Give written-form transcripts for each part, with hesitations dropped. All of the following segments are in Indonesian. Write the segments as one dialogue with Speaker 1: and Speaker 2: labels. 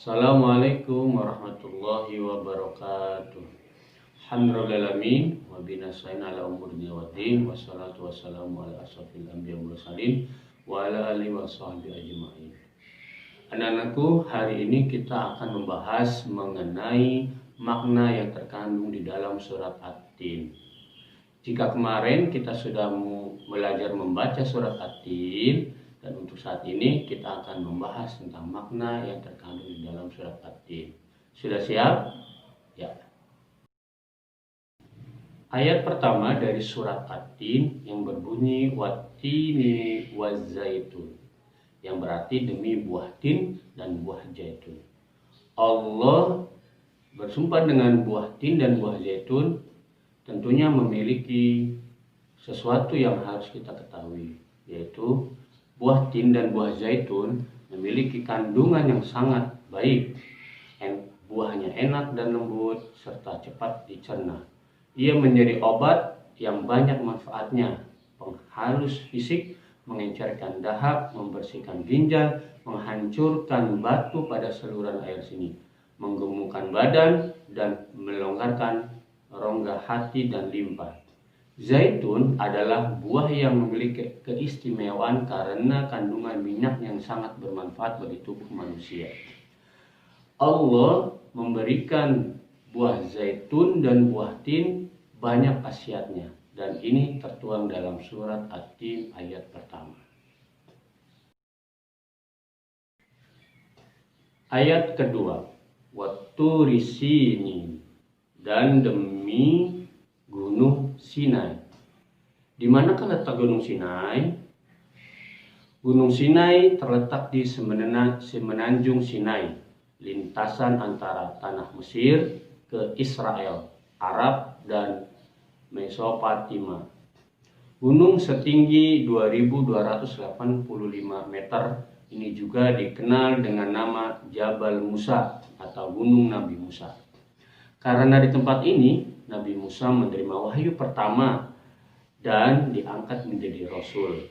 Speaker 1: Assalamualaikum warahmatullahi wabarakatuh. Alhamdulillahirrahmanirrahim. Wa binasa'in ala umur dunia wa din. Wassalatu wassalamu ala asrafil anbiya wal mursalin wa ala alihi wa sahbihi ajma'in. Anak-anakku, hari ini kita akan membahas mengenai makna yang terkandung di dalam surat At-Tin. Jika kemarin kita sudah belajar membaca surat At-Tin, dan untuk saat ini kita akan membahas tentang makna yang terkandung di dalam surat At-Tin. Sudah siap? Ya. Ayat pertama dari surat At-Tin yang berbunyi Wattini wazzaitun, yang berarti demi buah tin dan buah zaitun. Allah bersumpah dengan buah tin dan buah zaitun, tentunya memiliki sesuatu yang harus kita ketahui, yaitu buah tin dan buah zaitun memiliki kandungan yang sangat baik. Buahnya enak dan lembut serta cepat dicerna. Ia menjadi obat yang banyak manfaatnya, penghalus fisik, mengencerkan dahak, membersihkan ginjal, menghancurkan batu pada saluran air seni, menggemukkan badan dan melonggarkan rongga hati dan limpa. Zaitun adalah buah yang memiliki keistimewaan karena kandungan minyak yang sangat bermanfaat bagi tubuh manusia. Allah memberikan buah zaitun dan buah tin banyak khasiatnya, dan ini tertuang dalam surat At-Tin ayat pertama. Ayat kedua, Watturi Sinin, dan demi Gunung Sinai. Di manakah letak Gunung Sinai? Gunung Sinai terletak di semenanjung Sinai, lintasan antara tanah Mesir ke Israel, Arab, dan Mesopotamia. Gunung setinggi 2285 meter ini juga dikenal dengan nama Jabal Musa atau Gunung Nabi Musa. Karena di tempat ini Nabi Musa menerima wahyu pertama dan diangkat menjadi Rasul.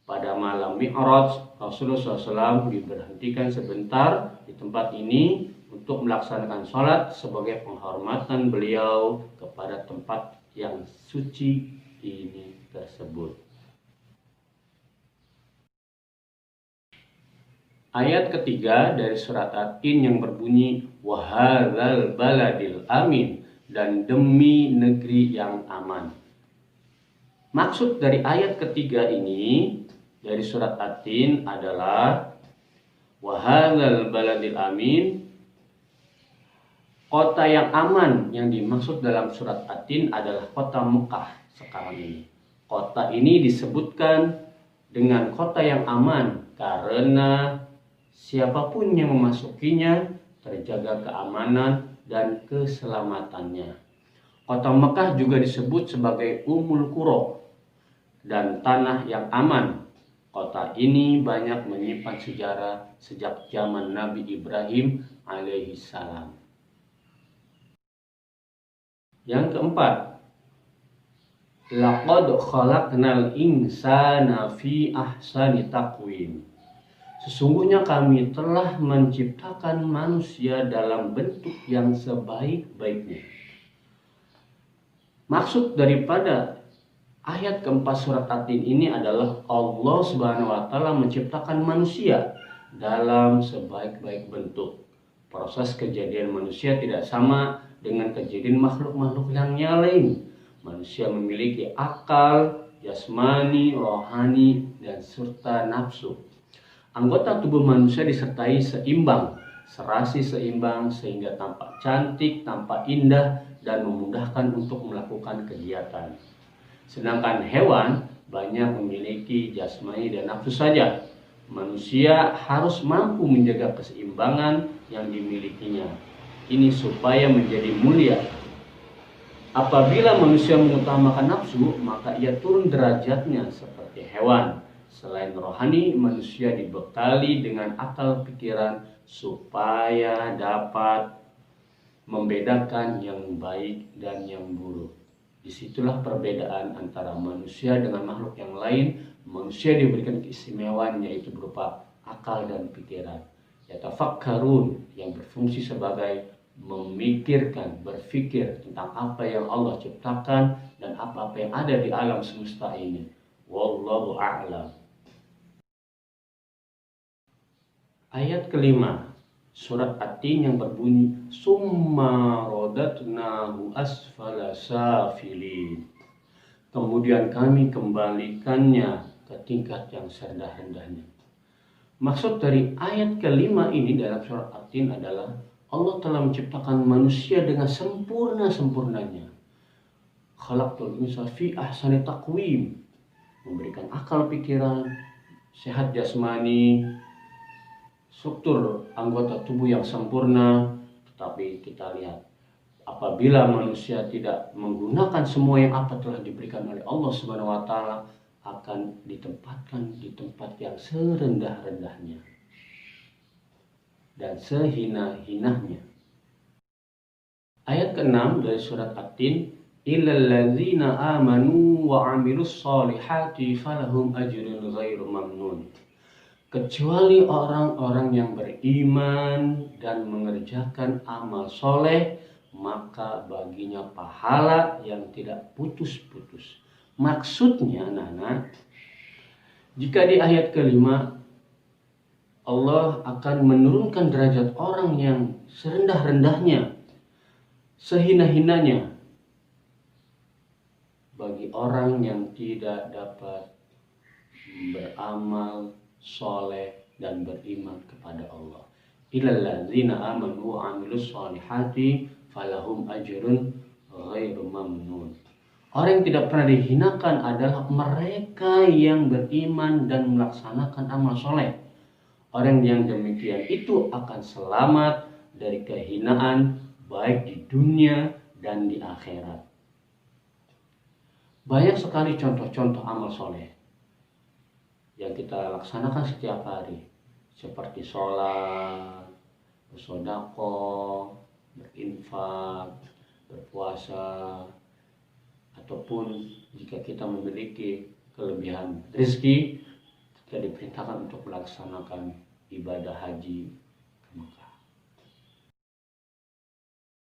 Speaker 1: Pada malam Mi'raj, Rasulullah SAW diberhentikan sebentar di tempat ini untuk melaksanakan sholat sebagai penghormatan beliau kepada tempat yang suci ini tersebut. Ayat ketiga dari surat At-Tin yang berbunyi Wahadzal baladil amin, dan demi negeri yang aman. Maksud dari ayat ketiga ini dari surat At-Tin adalah Wahadzal baladil amin, kota yang aman. Yang dimaksud dalam surat At-Tin adalah kota Mekah sekarang ini. Kota ini disebutkan dengan kota yang aman karena siapapun yang memasukinya terjaga keamanan dan keselamatannya. Kota Mekah juga disebut sebagai Ummul Qura dan tanah yang aman. Kota ini banyak menyimpan sejarah sejak zaman Nabi Ibrahim alaihissalam. Yang keempat, Laqad khalaqnal insana fi ahsani taqwim. Sesungguhnya kami telah menciptakan manusia dalam bentuk yang sebaik-baiknya. Maksud daripada ayat keempat surat At-Tin ini adalah Allah Subhanahu wa Ta'ala menciptakan manusia dalam sebaik-baik bentuk. Proses kejadian manusia tidak sama dengan kejadian makhluk-makhluk yang lain. Manusia memiliki akal, jasmani, rohani, dan serta nafsu. Anggota tubuh manusia disertai seimbang, serasi seimbang sehingga tampak cantik, tampak indah, dan memudahkan untuk melakukan kegiatan. Sedangkan hewan banyak memiliki jasmani dan nafsu saja. Manusia harus mampu menjaga keseimbangan yang dimilikinya. Ini supaya menjadi mulia. Apabila manusia mengutamakan nafsu, maka ia turun derajatnya seperti hewan. Selain rohani, manusia dibekali dengan akal pikiran supaya dapat membedakan yang baik dan yang buruk. Disitulah perbedaan antara manusia dengan makhluk yang lain. Manusia diberikan keistimewaan yaitu berupa akal dan pikiran. Yatafakkarun, yang berfungsi sebagai memikirkan, berpikir tentang apa yang Allah ciptakan dan apa-apa yang ada di alam semesta ini. Wallahu a'lam. Ayat kelima, surat At-Tin yang berbunyi summa rodatnahu asfala safilin. Kemudian kami kembalikannya ke tingkat yang serendah-rendahnya. Maksud dari ayat kelima ini dalam surat At-Tin adalah Allah telah menciptakan manusia dengan sempurna-sempurnanya. Khalaqtul insana fi ahsani taqwim, memberikan akal pikiran, sehat jasmani, struktur anggota tubuh yang sempurna. Tetapi kita lihat, apabila manusia tidak menggunakan semua yang apa telah diberikan oleh Allah Subhanahu wa taala, akan ditempatkan di tempat yang serendah-rendahnya dan sehina-hinahnya. Ayat ke-6 dari surat At-Tin, illal ladzina amanu wa 'amilus shalihati falahum ajrun ghairu mamnun. Kecuali orang-orang yang beriman dan mengerjakan amal soleh, maka baginya pahala yang tidak putus-putus. Maksudnya anak-anak, jika di ayat kelima Allah akan menurunkan derajat orang yang serendah-rendahnya, sehina-hinanya, bagi orang yang tidak dapat beramal soleh dan beriman kepada Allah. Illal ladzina amanu wa 'amilus shalihati falahum ajrun ghairu mamnun. Orang yang tidak pernah dihinakan adalah mereka yang beriman dan melaksanakan amal soleh. Orang yang demikian itu akan selamat dari kehinaan baik di dunia dan di akhirat. Banyak sekali contoh-contoh amal soleh yang kita laksanakan setiap hari, seperti sholat, bersedekah, berinfak, berpuasa, ataupun jika kita memiliki kelebihan rezeki, kita diperintahkan untuk melaksanakan ibadah haji ke Mekah.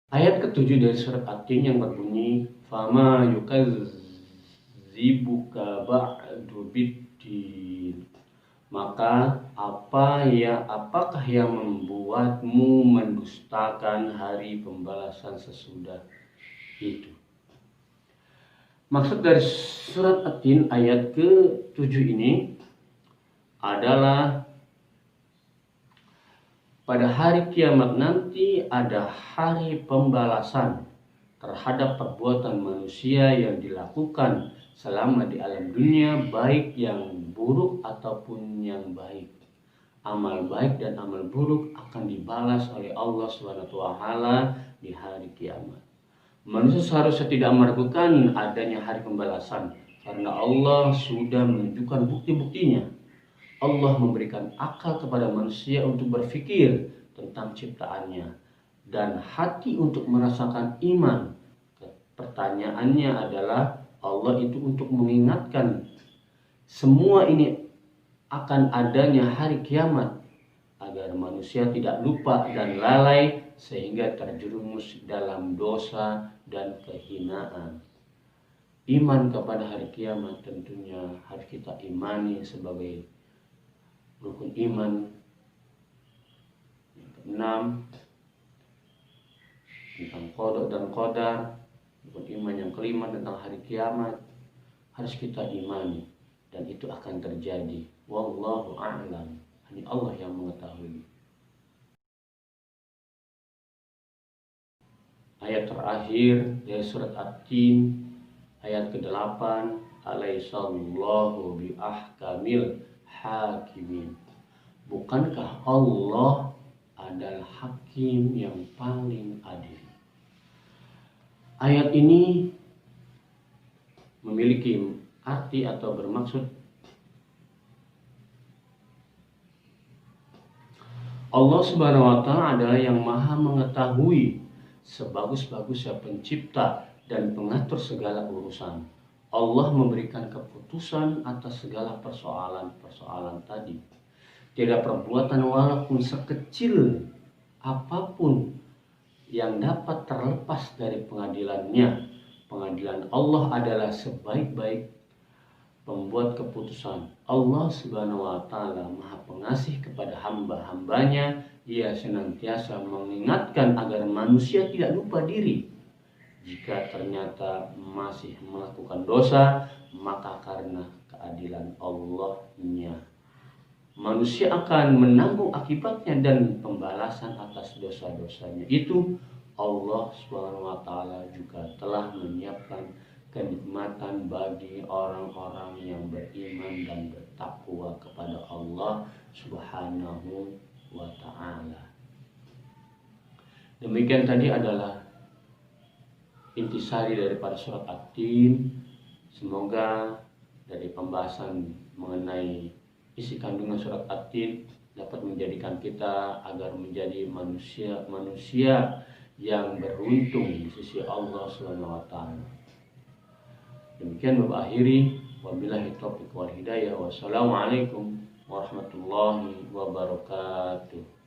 Speaker 1: Ayat ke-7 dari surat At-Tin yang berbunyi fama yukadzibuka ba'du biddin. Maka apakah yang membuatmu mendustakan hari pembalasan sesudah itu? Maksud dari surat At-Tin ayat ke-7 ini adalah pada hari kiamat nanti ada hari pembalasan terhadap perbuatan manusia yang dilakukan selama di alam dunia, baik yang buruk ataupun yang baik. Amal baik dan amal buruk akan dibalas oleh Allah SWT di hari kiamat. Manusia seharusnya tidak meragukan adanya hari pembalasan, karena Allah sudah menunjukkan bukti-buktinya. Allah memberikan akal kepada manusia untuk berpikir tentang ciptaannya dan hati untuk merasakan iman. Pertanyaannya adalah, Allah itu untuk mengingatkan semua ini akan adanya hari kiamat agar manusia tidak lupa dan lalai sehingga terjerumus dalam dosa dan kehinaan. Iman kepada hari kiamat tentunya harus kita imani sebagai rukun iman. Yang keenam, tentang qada dan qadar. Rukun iman yang kelima tentang hari kiamat harus kita imani, dan itu akan terjadi. Wallahu a'lam. Hanya Allah yang mengetahui. Ayat terakhir dari surat At-Tin, ayat ke-8, alaihissallahu biahkamil hakimin. Bukankah Allah adalah hakim yang paling adil? Ayat ini memiliki arti atau bermaksud Allah Subhanahu wa Ta'ala adalah yang maha mengetahui, sebagus-bagusnya pencipta dan pengatur segala urusan. Allah memberikan keputusan atas segala persoalan-persoalan tadi. Tidak perbuatan walaupun sekecil apapun yang dapat terlepas dari pengadilannya. Pengadilan Allah adalah sebaik-baik pembuat keputusan. Allah Subhanahu wa Ta'ala Maha Pengasih kepada hamba-hambanya. Ia senantiasa mengingatkan agar manusia tidak lupa diri. Jika ternyata masih melakukan dosa, maka karena keadilan Allah-Nya, manusia akan menanggung akibatnya dan pembalasan atas dosa-dosanya itu. Allah Subhanahu wa Ta'ala juga telah menyiapkan kenikmatan bagi orang-orang yang beriman dan bertakwa kepada Allah Subhanahu wa Ta'ala. Demikian tadi adalah intisari daripada surat At-Tin. Semoga dari pembahasan mengenai isi kandungan surat At-Tin dapat menjadikan kita agar menjadi manusia yang beruntung di sisi Allah Subhanahu wa Ta'ala. Demikian Bapak akhiri, wabillahi taufiq wal hidayah. Wassalamualaikum warahmatullahi wabarakatuh.